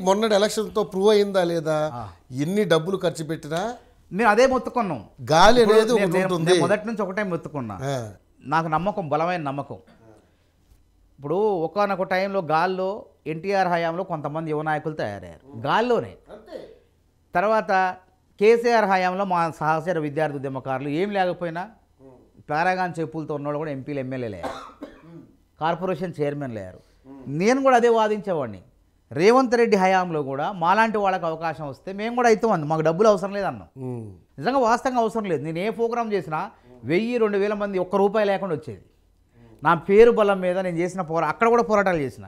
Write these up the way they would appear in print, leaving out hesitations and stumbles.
మొన్నటి ఎలక్షన్తో ప్రూవ్ అయిందా లేదా? ఎన్ని డబ్బులు ఖర్చు పెట్టినా నేను అదే మొత్తుకున్నాం. గాలి అనేది ఒకటి ఉంటుంది. మొదటి నుంచి ఒకటే మొత్తుకున్నా. నాకు నమ్మకం, బలమైన నమ్మకం. ఇప్పుడు ఒకానొక టైంలో గాల్లో ఎన్టీఆర్ హయాంలో కొంతమంది యువ నాయకులు తయారయ్యారు గాల్లోనే. తర్వాత కేసీఆర్ హయాంలో మా సహచర విద్యార్థి ఉద్యమకారులు ఏం లేకపోయినా పారాగాన్ చెప్పులతో ఉన్నవాళ్ళు కూడా ఎంపీలు, ఎమ్మెల్యేలు అయ్యారు, కార్పొరేషన్ చైర్మన్లు అయ్యారు. నేను కూడా అదే వాదించేవాడిని. రేవంత్ రెడ్డి హయాంలో కూడా మాలాంటి వాళ్ళకి అవకాశం వస్తే మేము కూడా అవుతాం, మాకు డబ్బులు అవసరం లేదన్నాం. నిజంగా వాస్తవంగా అవసరం లేదు. నేను ఏ ప్రోగ్రాం చేసినా 1000-2000 మంది ఒక్క రూపాయి లేకుండా వచ్చేది. నా పేరు బలం మీద నేను చేసిన అక్కడ కూడా పోరాటాలు చేసిన.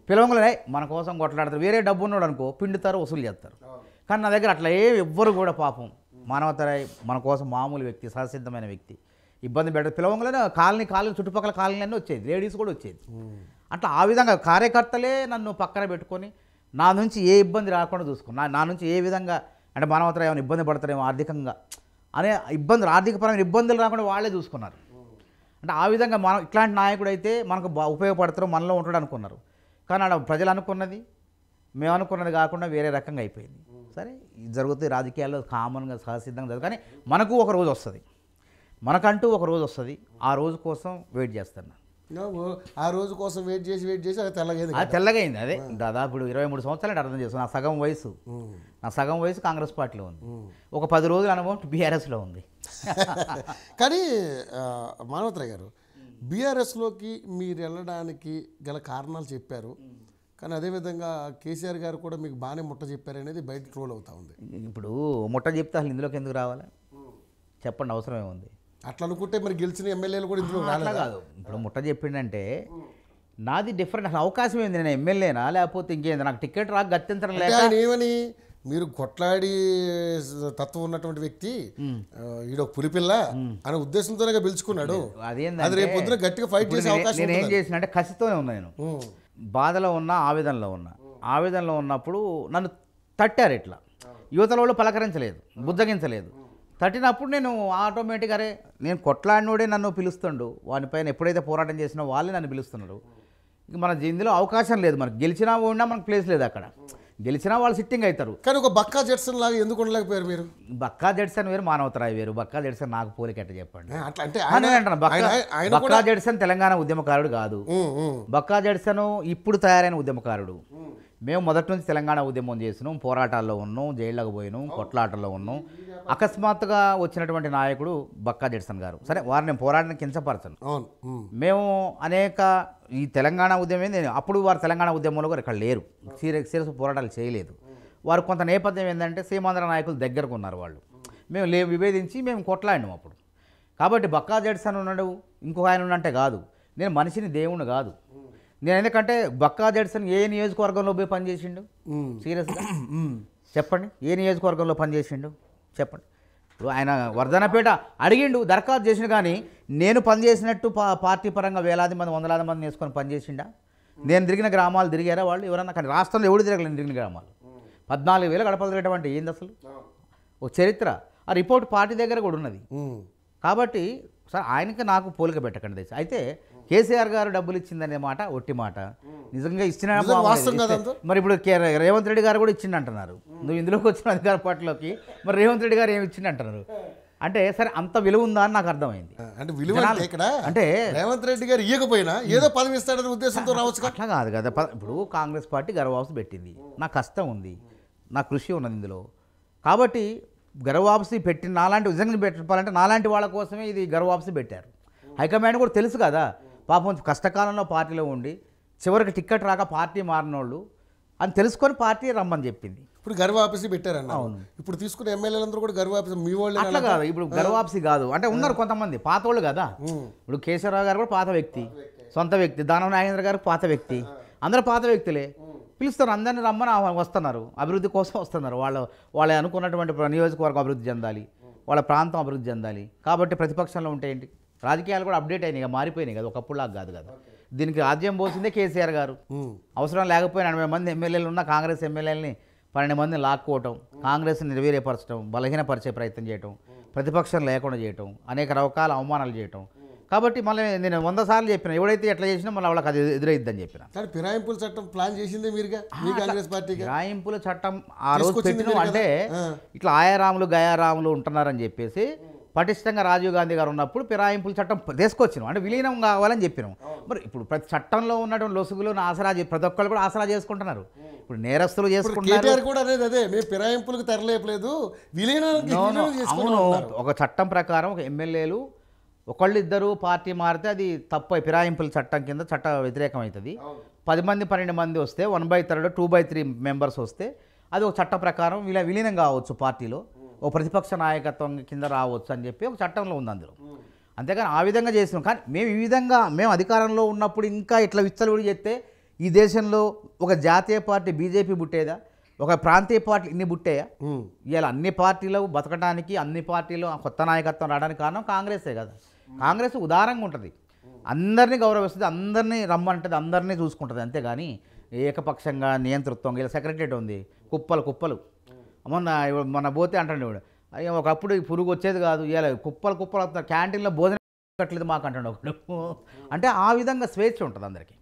పిలవంగలే మన కోసం కొట్లాడతారు, వేరే డబ్బు ఉన్నాడు అనుకో పిండుతారు, వసూలు చేస్తారు. కానీ నా దగ్గర అట్లా ఎవ్వరు కూడా పాపం మానవతరాయి మన కోసం మామూలు వ్యక్తి, సహసిద్ధమైన వ్యక్తి ఇబ్బంది పెట్టదు. పిలవంగలనే కాలనీ చుట్టుపక్కల కాలనీలన్నీ వచ్చేది, లేడీస్ కూడా వచ్చేది. అట్లా ఆ విధంగా కార్యకర్తలే నన్ను పక్కన పెట్టుకొని నా నుంచి ఏ ఇబ్బంది రాకుండా చూసుకున్నా. నా నుంచి ఏ విధంగా అంటే మానవతరాయి ఏమైనా ఇబ్బంది పడతారేమో ఆర్థికంగా అనే ఆర్థికపరమైన ఇబ్బందులు రాకుండా వాళ్ళే చూసుకున్నారు. అంటే ఆ విధంగా మనం ఇట్లాంటి నాయకుడు అయితే మనకు ఉపయోగపడతారు, మనలో ఉంటాడు అనుకున్నారు. కానీ ఆడ ప్రజలు అనుకున్నది మేము అనుకున్నది కాకుండా వేరే రకంగా అయిపోయింది. సరే ఇది జరుగుతుంది రాజకీయాల్లో కామన్గా సహసిద్ధంగా జరుగుతుంది. కానీ మనకు ఒక రోజు వస్తుంది, మనకంటూ ఒక రోజు వస్తుంది. ఆ రోజు కోసం వెయిట్ చేస్తాను. ఆ రోజు కోసం వెయిట్ చేసి అది తెల్లగైంది. అదే దాదాపు 23 సంవత్సరాలు అర్థం చేస్తాను. నా సగం వయసు కాంగ్రెస్ పార్టీలో ఉంది, ఒక 10 రోజుల అనుభవం బీఆర్ఎస్లో ఉంది. కానీ మానవతరాయ్ గారు, బీఆర్ఎస్లోకి మీరు వెళ్ళడానికి గల కారణాలు చెప్పారు. కానీ అదేవిధంగా కేసీఆర్ గారు కూడా మీకు బాగానే ముట్ట చెప్పారు అనేది బయట ట్రోల్ అవుతా ఉంది. ఇప్పుడు ముట్ట చెప్తే అసలు ఇందులోకి ఎందుకు రావాలి చెప్పండి, అవసరం ఏముంది? అట్లా అనుకుంటే మరి గెలిచిన ఎమ్మెల్యేలు కూడా ఇందులో అట్లా కాదు. ఇప్పుడు ముట్ట చెప్పిండంటే నాది డిఫరెంట్. అసలు అవకాశం ఏంది? నేను ఎమ్మెల్యేనా లేకపోతే ఇంకేంది? నాకు టికెట్ రాక గత్యంతరం లేక ఏమని మీరు కొట్లాడి తత్వం ఉన్నటువంటి వ్యక్తి ఈడొక పులిపిల్ల అనే ఉద్దేశంతోనే పిలుచుకున్నాడు. అది రేపు పొద్దున గట్టిగా ఫైట్ చేసే అవకాశం. నేను ఏం చేసిన అంటే కసితోనే ఉన్నా. నేను బాధలో ఉన్నా, ఆవేదనలో ఉన్నప్పుడు నన్ను తట్టారు. ఇట్లా యువతల వాళ్ళు పలకరించలేదు, బుజ్జగించలేదు. తట్టినప్పుడు నేను ఆటోమేటిక్గా అరే నేను కొట్లాడినోడే నన్ను పిలుస్తుండు, వానిపైన ఎప్పుడైతే పోరాటం చేసినా వాళ్ళే నన్ను పిలుస్తున్నారు. ఇంక మన ఇందులో అవకాశం లేదు. మనకు గెలిచినా ఉన్నా మనకు ప్లేస్ లేదు. అక్కడ గెలిచినా వాళ్ళు సిట్టింగ్ అవుతారు. కానీ ఒక బక్కా జడ్సన్ లాగా ఎందుకు ఉండలేకపోయారు మీరు? బక్కా జడ్సన్ వేరు, మానవతరాయ్ వేరు. బక్కా జడ్సన్ నాకు పోలికెట్ట చెప్పండి. బక్కా జడ్సన్ తెలంగాణ ఉద్యమకారుడు కాదు. బక్కా జడ్సన్ ఇప్పుడు తయారైన ఉద్యమకారుడు. మేము మొదటి నుంచి తెలంగాణ ఉద్యమం చేసినాం, పోరాటాల్లో ఉన్నాం, జైళ్ళకు పోయినాం, కొట్లాటల్లో ఉన్నాం. అకస్మాత్తుగా వచ్చినటువంటి నాయకుడు బక్కా జడ్సన్ గారు. సరే వారిని పోరాటాన్ని కించపరచను. మేము అనేక ఈ తెలంగాణ ఉద్యమం అప్పుడు వారు తెలంగాణ ఉద్యమంలో కూడా ఇక్కడ లేరు, సీరియస్ పోరాటాలు చేయలేదు. వారు కొంత నేపథ్యం ఏంటంటే సీమాంధ్ర నాయకులు దగ్గరకు ఉన్నారు. వాళ్ళు మేము విభేదించి మేము కొట్లాడినాం అప్పుడు. కాబట్టి బక్కా జడ్సన్ ఉన్నాడు, ఇంకొక ఆయన ఉన్నంటే కాదు. నేను మనిషిని, దేవుణ్ణి కాదు. నేను ఎందుకంటే బక్కా జడ్సన్ ఏ నియోజకవర్గంలో పోయి పనిచేసిండు? సీరియస్గా చెప్పండి, ఏ నియోజకవర్గంలో పనిచేసిండు చెప్పండి. ఇప్పుడు ఆయన వర్ధనపేట అడిగిండు, దరఖాస్తు చేసిండు. కానీ నేను పనిచేసినట్టు పార్టీ పరంగా వేలాది మంది, వందలాది మంది వేసుకొని పనిచేసిండా? నేను తిరిగిన గ్రామాలు తిరిగారా వాళ్ళు ఎవరన్నా? కానీ రాష్ట్రంలో ఎవడు తిరగలేదు నేను తిరిగిన గ్రామాలు. 14,000 గడపలు తిరగటం అంటే ఏంది అసలు? ఒక చరిత్ర. ఆ రిపోర్ట్ పార్టీ దగ్గర కూడా ఉన్నది. కాబట్టి సార్ ఆయనకి నాకు పోలిక పెట్టకండి. అయితే కేసీఆర్ గారు డబ్బులు ఇచ్చిందనే మాట ఒట్టి మాట. నిజంగా ఇచ్చిన మరి ఇప్పుడు రేవంత్ రెడ్డి గారు కూడా ఇచ్చిండు అంటున్నారు. నువ్వు ఇందులోకి వచ్చిన అధికార పార్టీలోకి మరి రేవంత్ రెడ్డి గారు ఏమి ఇచ్చిండు అంటున్నారు. అంటే సరే అంత విలువ ఉందా అని నాకు అర్థమైంది. అంటే విలువ అంటే రేవంత్ రెడ్డి గారు ఇవ్వకపోయినా ఏదో పదవి ఇస్తాడనే ఉద్దేశంతో రావచ్చు. అట్లా కాదు కదా. ఇప్పుడు కాంగ్రెస్ పార్టీ గర్వాప్స్ పెట్టింది, నా కష్టం ఉంది, నా కృషి ఉన్నది ఇందులో. కాబట్టి గర్వాప్సి పెట్టిన నాలాంటి నిజంగా పెట్టాలంటే నాలాంటి వాళ్ళ కోసమే ఇది గర్వాప్సి పెట్టారు. హైకమాండ్ కూడా తెలుసు కదా. పాపం కష్టకాలంలో పార్టీలో ఉండి చివరికి టికెట్ రాక పార్టీ మారినోళ్ళు అని తెలుసుకొని పార్టీ రమ్మని చెప్పింది. ఇప్పుడు గర్వాప్సి పెట్టారన్న. అవును. ఇప్పుడు తీసుకున్న ఎమ్మెల్యేలందరూ కూడా గర్వాప్సి మీ వాళ్ళు అట్లా కాదు. ఇప్పుడు గర్వాప్సి కాదు అంటే ఉన్నారు కొంతమంది పాత వాళ్ళు కదా. ఇప్పుడు కేశవరావు గారు కూడా పాత వ్యక్తి, సొంత వ్యక్తి. దానం నాగేంద్ర గారు పాత వ్యక్తి. అందరూ పాత వ్యక్తులే. పిలుస్తారు, అందరినీ రమ్మని వస్తున్నారు, అభివృద్ధి కోసం వస్తున్నారు. వాళ్ళు అనుకున్నటువంటి నియోజకవర్గం అభివృద్ధి చెందాలి, వాళ్ళ ప్రాంతం అభివృద్ధి చెందాలి. కాబట్టి ప్రతిపక్షంలో ఉంటే ఏంటి, రాజకీయాలు కూడా అప్డేట్ అయినాయి, మారిపోయినాయి కదా, ఒకప్పుడులాగా కాదు కదా. దీనికి రాజ్యం పోసిందే కేసీఆర్ గారు. అవసరం లేకపోయినా 80 మంది ఎమ్మెల్యేలు ఉన్న కాంగ్రెస్ ఎమ్మెల్యేలని 12 మందిని లాక్కోవటం, కాంగ్రెస్ని నిర్వీర్యపరచడం, బలహీనపరిచే ప్రయత్నం చేయటం, ప్రతిపక్షం లేకుండా చేయటం, అనేక రకాల అవమానాలు చేయటం, కాబట్టి మళ్ళీ నేను 100 సార్లు చెప్పిన ఎవడైతే ఎట్లా చేసినా మళ్ళీ వాళ్ళకి అది ఎదురైద్దని చెప్పిన. కానీ ఫిరాయింపుల చట్టం ప్లాన్ చేసిందే మీరుగా, మీ కాంగ్రెస్ పార్టీగా. ఫిరాయింపుల చట్టం ఆ రోజు పెట్టిన అంటే ఇట్లా ఆయారాములు గయారాములు ఉంటున్నారని చెప్పేసి పటిష్టంగా రాజీవ్ గాంధీ గారు ఉన్నప్పుడు ఫిరాయింపుల చట్టం తీసుకొచ్చినాం, అంటే విలీనం కావాలని చెప్పినాం. మరి ఇప్పుడు ప్రతి చట్టంలో ఉన్నటువంటి లొసుగులను ఆసరా ప్రతి ఒక్కళ్ళు కూడా ఆసరా చేసుకుంటున్నారు. ఇప్పుడు నేరస్తులు చేసుకుంటున్నారు కూడా అనేది అదే, మేము ఫిరాయింపులకు తెరలేపలేదు, విలీనానికి అవును. ఒక చట్టం ప్రకారం ఒక ఎమ్మెల్యేలు ఒకళ్ళు ఇద్దరు పార్టీ మారితే అది తప్పు, ఫిరాయింపుల చట్టం కింద చట్ట వ్యతిరేకం అవుతుంది. 10 మంది 12 మంది వస్తే 1/3 2/3 మెంబర్స్ వస్తే అది ఒక చట్ట ప్రకారం విలీనం కావచ్చు, పార్టీలో ఓ ప్రతిపక్ష నాయకత్వం కింద రావచ్చు అని చెప్పి ఒక చట్టంలో ఉంది అందులో. అంతేగాని ఆ విధంగా చేసినాం. కానీ మేము ఈ విధంగా మేము అధికారంలో ఉన్నప్పుడు ఇంకా ఇట్లా విచ్చలవిడి చేస్తే ఈ దేశంలో ఒక జాతీయ పార్టీ బీజేపీ పుట్టేదా, ఒక ప్రాంతీయ పార్టీ ఇన్ని పుట్టాయా? ఇలా అన్ని పార్టీలు బతకడానికి, అన్ని పార్టీలు కొత్త నాయకత్వం రావడానికి కారణం కాంగ్రెసే కదా. కాంగ్రెస్ ఉదారంగా ఉంటుంది, అందరినీ గౌరవిస్తుంది, అందరినీ రమ్మంటుంది, అందరినీ చూసుకుంటుంది. అంతేగాని ఏకపక్షంగా నియంతృత్వం. ఇలా సెక్రటరేట్ ఉంది, కుప్పలు మొన్న పోతే అంటాడు అయ్యో ఒకప్పుడు పురుగు వచ్చేది కాదు, ఇలా కుప్పలు వస్తున్నారు, క్యాంటీన్లో భోజనం కట్టలేదు మాకు అంటాడు ఒకడు. అంటే ఆ విధంగా స్వేచ్ఛ ఉంటుంది అందరికీ.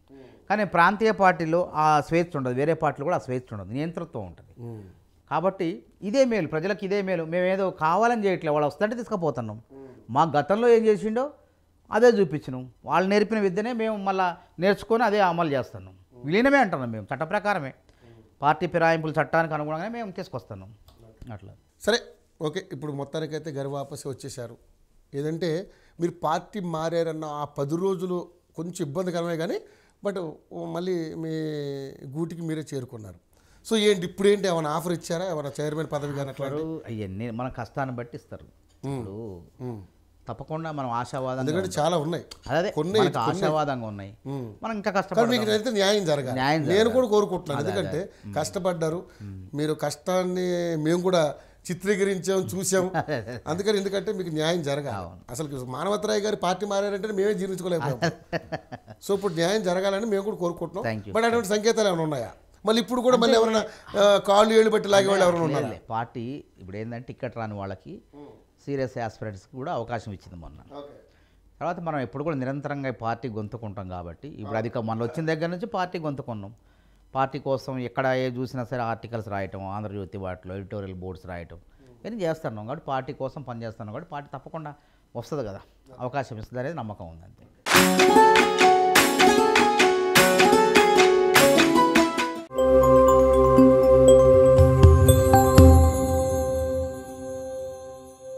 కానీ ప్రాంతీయ పార్టీలో ఆ స్వేచ్ఛ ఉండదు, వేరే పార్టీలో కూడా ఆ స్వేచ్ఛ ఉండదు, నియంతృత్వం ఉంటుంది. కాబట్టి ఇదే మేలు, ప్రజలకు ఇదే మేలు. మేమేదో కావాలని చేయట్లేదు, వాళ్ళు వస్తుంటే తీసుకుపోతున్నాం. మా గతంలో ఏం చేసిండో అదే చూపించినాం, వాళ్ళు నేర్పిన విద్యనే మేము మళ్ళీ నేర్చుకొని అదే అమలు చేస్తున్నాం. విలీనమే అంటున్నాం మేము, చట్ట ప్రకారమే, పార్టీ ఫిరాయింపుల చట్టానికి అనుగుణంగానే మేము తీసుకొస్తున్నాం అట్లా. సరే ఓకే, ఇప్పుడు మొత్తానికైతే గర్వాపసి వచ్చేసారు. ఏదంటే మీరు పార్టీ మారారన్న ఆ 10 రోజులు కొంచెం ఇబ్బందికరమే, కానీ బట్ మళ్ళీ మీ గూటికి మీరే చేరుకున్నారు. సో ఏంటి ఇప్పుడు ఏంటి, ఏమైనా ఆఫర్ ఇచ్చారా, ఏమైనా చైర్మన్ పదవి కానీ అట్లా? అవన్నీ మన కష్టాన్ని బట్టి ఇస్తారు. ఇప్పుడు తప్పకుండా మనం ఆశావాదం, ఎందుకంటే చాలా ఉన్నాయి, అదే కొన్ని ఆశావాదంగా ఉన్నాయి, మనం ఇంకా కష్టపడాలి. మీకు అయితే న్యాయం జరగాలి, నేను కూడా కోరుకుంటున్నాను. ఎందుకంటే కష్టపడ్డారు మీరు, కష్టాన్ని మేము కూడా చిత్రీకరించాం, చూసాం. అందుకని ఎందుకంటే మీకు న్యాయం జరగాలి. అసలు మానవతరాయ్ గారి పార్టీ మారారంటే మేమే జీర్ణించుకోలేకపోయాం. సో ఇప్పుడు న్యాయం జరగాలని మేము కూడా కోరుకుంటున్నాం. బట్ అటువంటి సంకేతాలు ఏమైనా ఉన్నాయా? మళ్ళీ ఇప్పుడు కూడా మళ్ళీ ఎవరైనా కాళ్ళు ఏళ్ళు బట్టి లాగే వాళ్ళు ఎవరైనా ఉన్నారు? పార్టీ ఇప్పుడు ఏంటంటే టికెట్ రాని వాళ్ళకి, సీరియస్ ఆస్పిరెంట్స్కి కూడా అవకాశం ఇచ్చింది మొన్న. తర్వాత మనం ఎప్పుడు కూడా నిరంతరంగా పార్టీ గొంతుకుంటాం కాబట్టి ఇప్పుడు మనలో వచ్చిన దగ్గర నుంచి పార్టీ గొంతుకున్నాం. పార్టీ కోసం ఎక్కడ ఏ చూసినా సరే ఆర్టికల్స్ రాయటం, ఆంధ్రజ్యోతి వాటిలో ఎడిటోరియల్ బోర్డ్స్ రాయటం ఇవన్నీ చేస్తున్నాం. కాబట్టి పార్టీ కోసం పనిచేస్తున్నాం కాబట్టి పార్టీ తప్పకుండా వస్తుంది కదా, అవకాశం ఇస్తుంది అనేది నమ్మకం ఉంది అంతే.